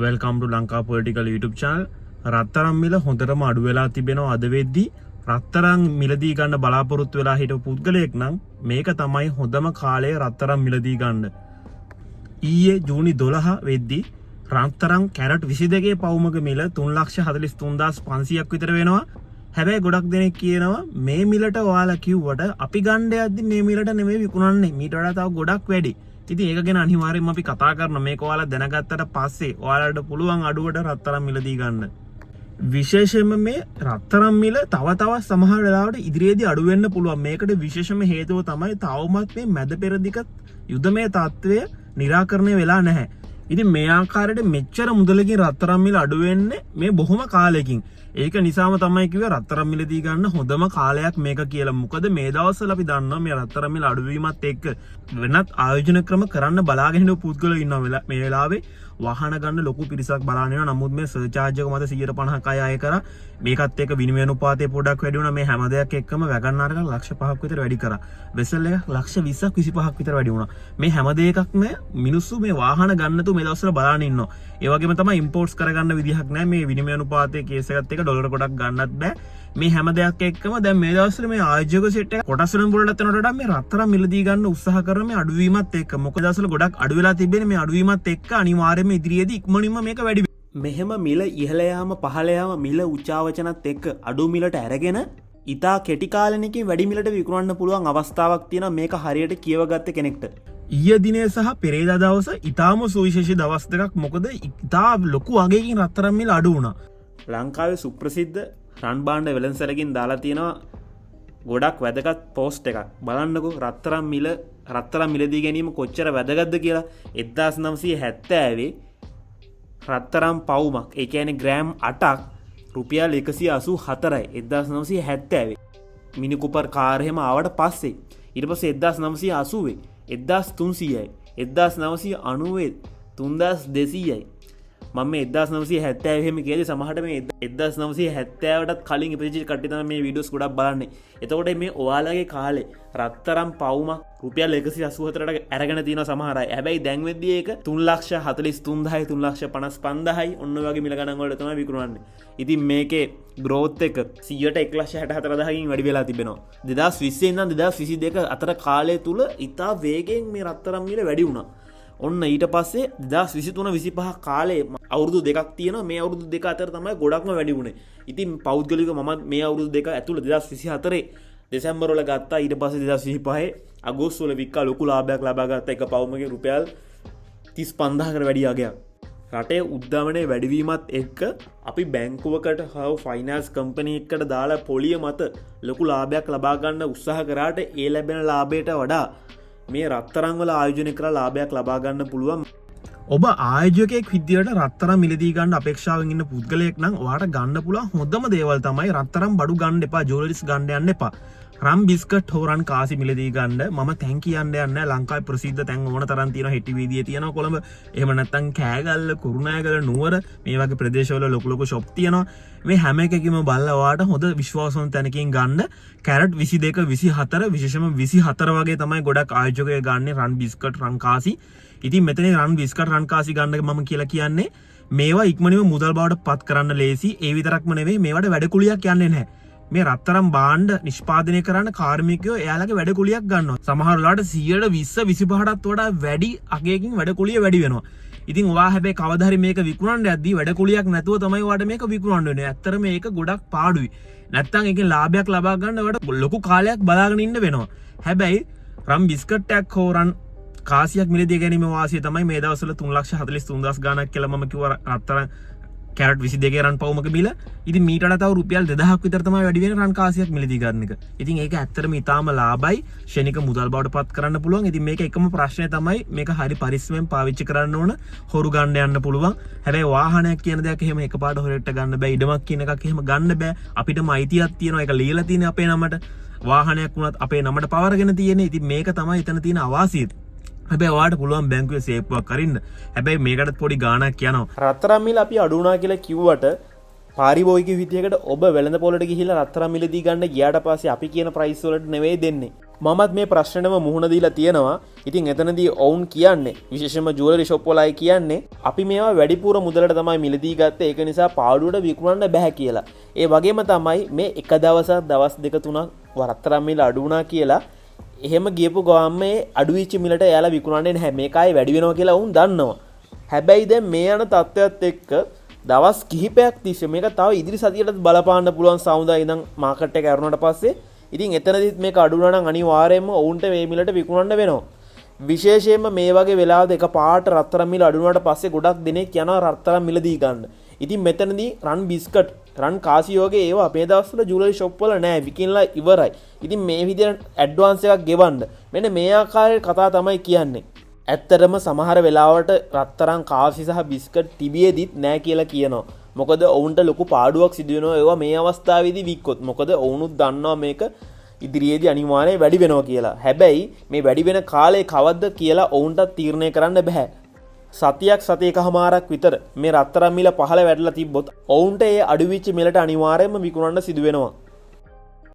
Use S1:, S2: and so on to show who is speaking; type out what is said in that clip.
S1: Welcome ටු Lanka political YouTube channel. රත්තරන් මිල හොඳටම අඩු වෙලා තිබෙනවා අද වෙද්දී. රත්තරන් මිලදී ගන්න බලාපොරොත්තු වෙලා හිටපු පුද්ගලයෙක් නම් මේක තමයි හොඳම කාලය රත්තරන් මිලදී ගන්න. ඊයේ ජූනි 12 වෙද්දී රත්තරන් කැරට් 22 පවුමක මිල 3,43,500ක් විතර වෙනවා. හැබැයි ගොඩක් දෙනෙක් කියනවා මේ මිලට ඔයාලා කිව්වට අපි ගන්න යද්දි මේ මිලට නෙමෙයි විකුණන්නේ. මීට වඩා තව ගොඩක් වැඩි. ඉතින් ඒක ගැන අනිවාර්යෙන්ම අපි කතා කරන මේක ඔයාලා දැනගත්තට පස්සේ ඔයාලට පුළුවන් අඩුවට රත්තරන් මිලදී ගන්න. විශේෂයෙන්ම මේ රත්තරන් මිල තව තවත් සමහර වෙලාවට ඉදිරියේදී අඩු වෙන්න පුළුවන්. මේකට විශේෂම හේතුව තමයි තවමත් මේ මැද පෙරදිග යුදමය තත්ත්වය निराකරණය වෙලා නැහැ. ඉතින් මේ ආකාරයට මෙච්චර මුදලකින් රත්තරන් මිල අඩු වෙන්නේ මේ බොහොම කාලෙකින්. ඒක නිසාම තමයි කිව්වේ රත්තරන් මිලදී ගන්න හොඳම කාලයක් මේක කියලා. මොකද මේ දවස්වල අපි දන්නවා මේ රත්තරන් මිල අඩු වීමත් එක්ක වෙනත් ආයෝජන ක්‍රම කරන්න බලාගෙන ඉන්න පුද්ගලයෝ ඉන්නවා. මේ වෙලාවේ වාහන ගන්න ලොකු පිරිසක් බලාගෙන ඉනවා. නමුත් මේ සර්චාර්ජ් එක මත 150ක් අය කරා. මේකත් එක්ක විනිමය අනුපාතය පොඩ්ඩක් වැඩි වුණා. මේ හැම දෙයක් එක්කම වැගන්නාර එක ලක්ෂ 5ක් විතර වැඩි කරා. වෙසල් එක ලක්ෂ 20ක් 25ක් විතර වැඩි වුණා. මේ හැම දෙයකක්ම මිනිස්සු මේ වාහන ගන්නතු මේ දවස්වල බලාගෙන ඉන්නවා. ඒ වගේම තමයි ඉම්පෝර්ට්ස් කරගන්න විදිහක් නැහැ. මේ විනිමය අනුපාතයේ කේස් එකත් එක්ක ඩොලර් කොටක් ගන්නත් බෑ. මේ හැම දෙයක් එක්කම දැන් මේ දවස්වල මේ ආයෝජක සෙට් එක කොටස් වලින් වලට යනකොට වඩා මේ රත්තරන් මිලදී ගන්න උත්සාහ කරන මේ අඩුවීමත් එක්ක මොකද දවස්වල ගොඩක් අඩු වෙලා තිබෙන්නේ. මේ අඩුවීමත් එක්ක අනිවාර්යයෙන්ම ඉදිරියේදී ඉක්මනින්ම මේක වැඩි වෙනවා. මෙහෙම මිල ඉහළ යාම පහළ යාම මිල උච්චාවචනත් එක්ක අඩු මිලට අරගෙන ඉතා කෙටි කාලෙකින් වැඩි මිලට විකුණන්න පුළුවන් අවස්ථාවක් තියෙනවා මේක හරියට කියවගත්ත කෙනෙක්ට. ඊයේ දිනේ සහ පෙරේදා දවස ඉතාම සුවිශේෂී දවස් දෙකක්. මොකද ඉතා ලොකු වගේකින් රත්තරන් මිල අඩු වුණා. ලංකාවේ සුප්‍රසිද්ධ රන් භාණ්ඩ වෙළඳසැලකින් දාලා තියෙනවා ගොඩක් වැදගත් පෝස්ට් එකක්. බලන්නකෝ රත්තරන් මිලදී ගැනීම කොච්චර වැදගත්ද කියලා. 1970 රත්තරන් පවුමක් ඒ කියන්නේ ග්‍රෑම් 8ක් රුපියල් 184යි 1970. මිනි කුපර් කාර් එහෙම ආවට පස්සේ ඊට පස්සේ 1980 1300යි 1990 3200යි. මම මේ 1970 එහෙම කියේදී සමහරට මේ 1970ටත් කලින් ඉපදිච්ච කට්ටිය තමයි මේ වීඩියෝස් ගොඩක් බලන්නේ. එතකොට මේ ඔයාලගේ කාලේ රත්තරන් පවුමක් රුපියල් 184ට අරගෙන තියෙනවා සමහර අය. හැබැයි දැන් වෙද්දී ඒක 3,43,000යි 3,55,000යි ඔන්න ඔය වගේ මිල ගණන් වලට තමයි විකුණන්නේ. ඉතින් මේකේ growth එක 100%1,64,000කින් වැඩි වෙලා තිබෙනවා. 2020 ඉඳන් 2022 අතර කාලය තුල ඉතා වේගෙන් මේ රත්තරන් මිල වැඩි වුණා. ඔන්න ඊට පස්සේ 2023-25 කාලේ අවුරුදු දෙකක් තියෙනවා. මේ අවුරුදු දෙක අතර තමයි ගොඩක්ම වැඩි වුණේ. ඉතින් පෞද්ගලිකව මම මේ අවුරුදු දෙක ඇතුළත 2024 දෙසැම්බර් වල ගත්තා. ඊට පස්සේ 2025 අගෝස්තු වල වික්කා ලොකු ලාභයක් ලබා ගත්තා. එක පවුමකින් රුපියල් 35,000කට වැඩි අගයක්. රටේ උද්දමනයේ වැඩිවීමත් එක්ක අපි බැංකුවකට හා ෆයිනෑන්ස් කම්පැනි එකකට දාලා පොලිය මත ලොකු ලාභයක් ලබා ගන්න උත්සාහ කරාට ඒ ලැබෙන ලාභයට වඩා මේ රත්තරන් වල ආයෝජනය කරලා ලාභයක් ලබා ගන්න පුළුවන්. ඔබ ආයෝජකයෙක් විදියට රත්තරන් මිලදී ගන්න අපේක්ෂාවෙන් ඉන්න පුද්ගලයෙක් නම් ඔයාට ගන්න පුළුවන් හොඳම දේවල් තමයි රත්තරන් බඩු ගන්න එපා, ජුවලරිස් ගන්න යන්න එපා. රම් බිස්කට් හෝ රන් කාසි මිලදී ගන්න මම තැන් කියන්න යන්නේ. ලංකාවේ ප්‍රසිද්ධ තැන් ඕන තරම් තියෙනවා. හෙටි වීදියේ තියෙනවා කොළඹ. එහෙම නැත්නම් කෑගල්ල, කුරුණෑගල, නුවර මේ වගේ ප්‍රදේශවල ලොකු ෂොප් තියෙනවා. මේ හැම එකකම බලලා ඔයාට හොඳ විශ්වාසවත් තැනකින් ගන්න. කැරට් 22 24 විශේෂම 24 වගේ තමයි ගොඩක් ආයෝජකයෝ ගන්න රන් බිස්කට් රන් කාසි. ඉතින් මෙතන රන් බිස්කට් රන් කාසි ගන්න මම කියලා කියන්නේ මේවා ඉක්මනින්ම මුදල් බවට පත් කරන්න ලේසි. ඒ විතරක්ම නෙවෙයි මේවට වැඩ කුලියක් යන්නේ නැහැ. මේ රත්තරන් භාණ්ඩ නිෂ්පාදනය කරන්න කාර්මිකයෝ එයාලගේ වැඩ කුලියක් ගන්නවා. සමහර වෙලාවට 120-25ටත් වඩා වැඩි අගයකින් වැඩ කුලිය වැඩි වෙනවා. ඉතින් ඔයා හැබැයි කවදා හරි මේක විකුණන්න යද්දී වැඩ කුලියක් නැතුව තමයි ඔයාට මේක විකුණන්න වෙන්නේ. ඇත්තටම මේක ගොඩක් පාඩුයි. නැත්තම් ඒකෙන් ලාභයක් ලබා ගන්න ඔයාට ලොකු කාලයක් බලාගෙන ඉන්න වෙනවා. හැබැයි රම් බිස්කට් එකක් හෝ රන් කාසියක් මිලදී ගැනීම වාසිය තමයි මේ දවස්වල 3,43,000 ගාණක් කියලා මම කිව්වා රත්තරන් කැරට් 22 රන් පවුමක මිල. ඉතින් මීට වඩා තව රුපියල් 2,000ක් විතර තමයි වැඩි වෙන රන් කාසියක් මිලදී ගන්න එක. ඉතින් ඒක ඇත්තටම ඉතාම ලාභයි. ශනික මුදල් බවට පත් කරන්න පුළුවන්. ඉතින් මේක එකම ප්‍රශ්නේ තමයි මේක හරි පරිස්සමෙන් පාවිච්චි කරන්න ඕන. හොරු ගන්න යන්න පුළුවන්. හැබැයි වාහනයක් කියන දෙයක් එහෙම එකපාරට හොරෙට්ට ගන්න බෑ. ඉඩමක් කියන එකක් එහෙම ගන්න බෑ. අපිටම අයිතියක් තියෙනවා. ඒක ලියලා තියෙන්නේ අපේ නමට. වාහනයක් වුණත් අපේ නමට පවරගෙන තියෙන්නේ. ඉතින් මේක තමයි එතන තියෙන අවාසිය. හැබැයි ඔයාට පුළුවන් බැංකුවේ සේප්පුවක් අරින්න. හැබැයි මේකට පොඩි ගාණක් යනවා. රත්තරන් මිල අපි අඩු වුණා කියලා කිව්වට
S2: පාරිභෝගික විදිහකට ඔබ වෙළඳ පොළට ගිහිල්ලා රත්තරන් මිලදී ගන්න ගියාට පස්සේ අපි කියන ප්‍රයිස් වලට නෙවෙයි දෙන්නේ. මමත් මේ ප්‍රශ්නෙම මුහුණ දීලා තියෙනවා. ඉතින් එතනදී ඔවුන් කියන්නේ විශේෂයෙන්ම ජුවලරි ෂොප් වලයි කියන්නේ අපි මේවා වැඩිපුර මුදලට තමයි මිලදී ගත්තේ. ඒක නිසා පාඩුවට විකුණන්න බෑ කියලා. ඒ වගේම තමයි මේ එක දවසක් දවස් දෙක තුනක් රත්තරන් මිල අඩු වුණා කියලා එහෙම ගියපු ගාම මේ අඩු වෙච්ච මිලට එයාලා විකුණන්නේ නැහැ. මේකයි වැඩි වෙනවා කියලා උන් දන්නවා. හැබැයි දැන් මේ යන තත්ත්වයක් එක්ක දවස් කිහිපයක් තිස්සේ මේක තව ඉදිරි සතියටත් බලපාන්න පුළුවන් සමුදාය ඉඳන් මාකට් එක ඇරුණාට පස්සේ ඉතින් එතනදිත් මේක අඩු වුණා නම් අනිවාර්යයෙන්ම ඔවුන්ට මේ මිලට විකුණන්න වෙනවා. විශේෂයෙන්ම මේ වගේ වෙලාවක එක පාට රත්තරන් මිල අඩු වුණාට පස්සේ ගොඩක් දෙනෙක් යනවා රත්තරන් මිලදී ගන්න. ඉතින් මෙතනදී රන් බිස්කට් රන් කාසියෝ වගේ ඒවා අපේ දවස්වල ජුවලරි ෂොප් වල නැහැ, විකිනලා ඉවරයි. ඉතින් මේ විදිහට ඇඩ්වාන්ස් එකක් ගෙවන්න. මෙන්න මේ ආකාරයේ කතා තමයි කියන්නේ. ඇත්තටම සමහර වෙලාවට රත්තරන් කාසි සහ බිස්කට් තිබියදිත් නැහැ කියලා කියනවා. මොකද ඔවුන්ට ලොකු පාඩුවක් සිදු වෙනවා ඒවා මේ අවස්ථාවේදී වික්කොත්. මොකද ඔවුනුත් දන්නවා මේක ඉදිරියේදී අනිවාර්යයෙන් වැඩි වෙනවා කියලා. හැබැයි මේ වැඩි වෙන කාලය කවද්ද කියලා ඔවුන්ට තීරණය කරන්න බෑ. සතියක් සතියකමාරක් විතර මේ රත්තරන් මිල පහළ වැඩිලා තිබ්බොත් ඔවුන්ට ඒ අඩු වෙච්ච මිලට අනිවාර්යයෙන්ම විකුණන්න සිදු වෙනවා.